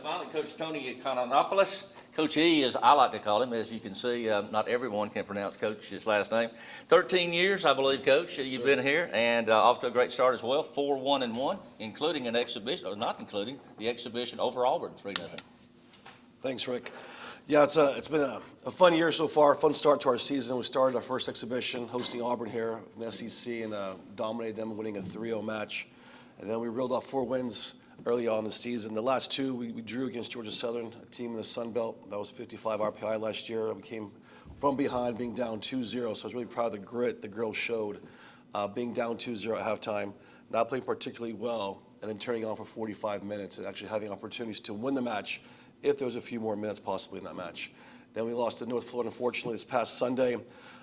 finally, Coach Tony Economopoulos. Coach E, as I like to call him, as you can see, not everyone can pronounce Coach's last name. 13 years, I believe, Coach, you've been here, and off to a great start as well. 4-1-1, including an exhibition, or not including the exhibition over Auburn, 3-0. Thanks, Rick. Yeah, it's been a fun year so far, fun start to our season. We started our first exhibition hosting Auburn here in the SEC and dominated them, winning a 3-0 match. And then we reeled off 4 wins early on in the season. The last 2 we drew against Georgia Southern, a team in the Sun Belt. That was 55 RPI last year. We came from behind, being down 2-0, so I was really proud of the grit the girls showed, being down 2-0 at halftime, not playing particularly well, and then turning on for 45 minutes and actually having opportunities to win the match if there was a few more minutes possibly in that match. Then we lost to North Florida, unfortunately, this past Sunday.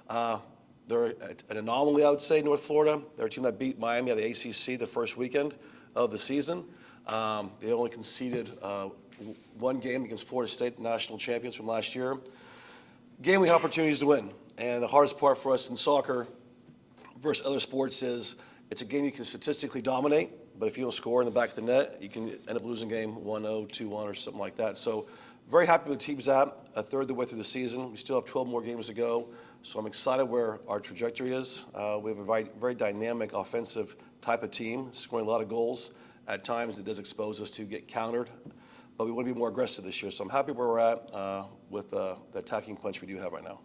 They're an anomaly, I would say, North Florida. They're a team that beat Miami at the ACC the first weekend of the season. They only conceded 1 game against Florida State, the national champions from last year. Game we had opportunities to win. And the hardest part for us in soccer versus other sports is it's a game you can statistically dominate, but if you don't score in the back of the net, you can end up losing game 1-0, 2-1, or something like that. So very happy with the team's at, a third of the way through the season. We still have 12 more games to go. So I'm excited where our trajectory is. We have a very dynamic offensive type of team, scoring a lot of goals. At times it does expose us to get countered, but we want to be more aggressive this year. So I'm happy where we're at with the attacking punch we do have right now.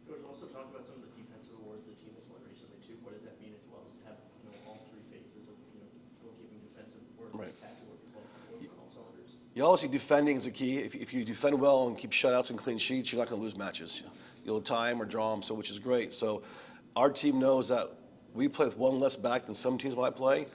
Coach, also talk about some of the defensive awards the team has won recently too. What does that mean as well as have all 3 phases of goalkeeping, defensive work, right, attacking work as well, on all cylinders? You obviously defending is a key. If you defend well and keep shutouts and clean sheets, you're not going to lose matches. You'll tie them or draw them, which is great. So our team knows that we play with 1 less back than some teams might play.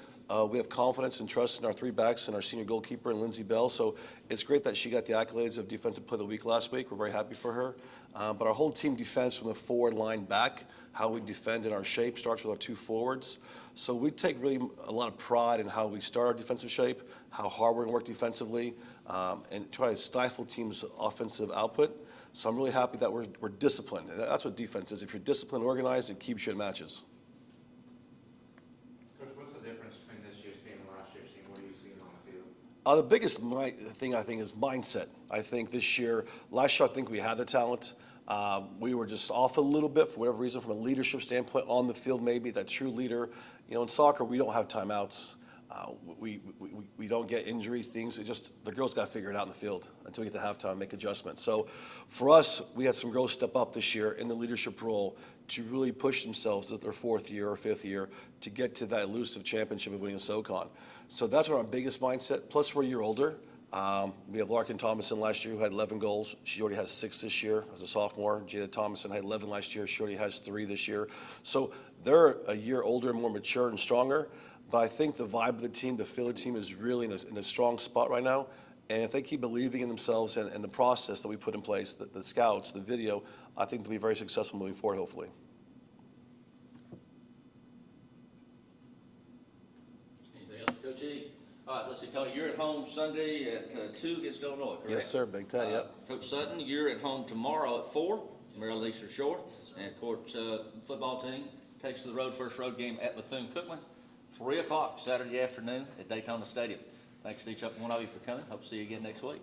We have confidence and trust in our 3 backs and our senior goalkeeper, Lindsey Bell. So it's great that she got the accolades of Defensive Player of the Week last week. We're very happy for her. But our whole team defense from the forward line back, how we defend in our shape, starts with our 2 forwards. So we take really a lot of pride in how we start our defensive shape, how hard we're going to work defensively, and try to stifle teams' offensive output. So I'm really happy that we're disciplined. And that's what defense is. If you're disciplined, organized, it keeps you in matches. The biggest thing, I think, is mindset. I think this year, last year, I think we had the talent. We were just off a little bit for whatever reason from a leadership standpoint on the field, maybe that true leader. In soccer, we don't have timeouts. We don't get injury things. It's just the girls got to figure it out in the field until we get to halftime and make adjustments. So for us, we had some girls step up this year in the leadership role to really push themselves as their 4th year or 5th year to get to that elusive championship of winning a SoCon. So that's our biggest mindset. Plus, we're a year older. We have Larkin Thomason last year who had 11 goals. She already has 6 this year as a sophomore. Jada Thomason had 11 last year. She already has 3 this year. So they're a year older, more mature and stronger. But I think the vibe of the team, the feel of the team is really in a strong spot right now. And if they keep believing in themselves and the process that we put in place, the scouts, the video, I think they'll be very successful moving forward, hopefully. Anything else, Coach E? All right, let's see, Tony, you're at home Sunday at 2 against Illinois, correct? Yes, sir, Big Ten, yep. Coach Sutton, you're at home tomorrow at 4, Maryland Eastern Shore. Yes, and, of course, football team takes to the road, first road game at Bethune-Cookman, 3 o'clock Saturday afternoon at Daytona Stadium. Thanks to each one of you for coming. Hope to see you again next week.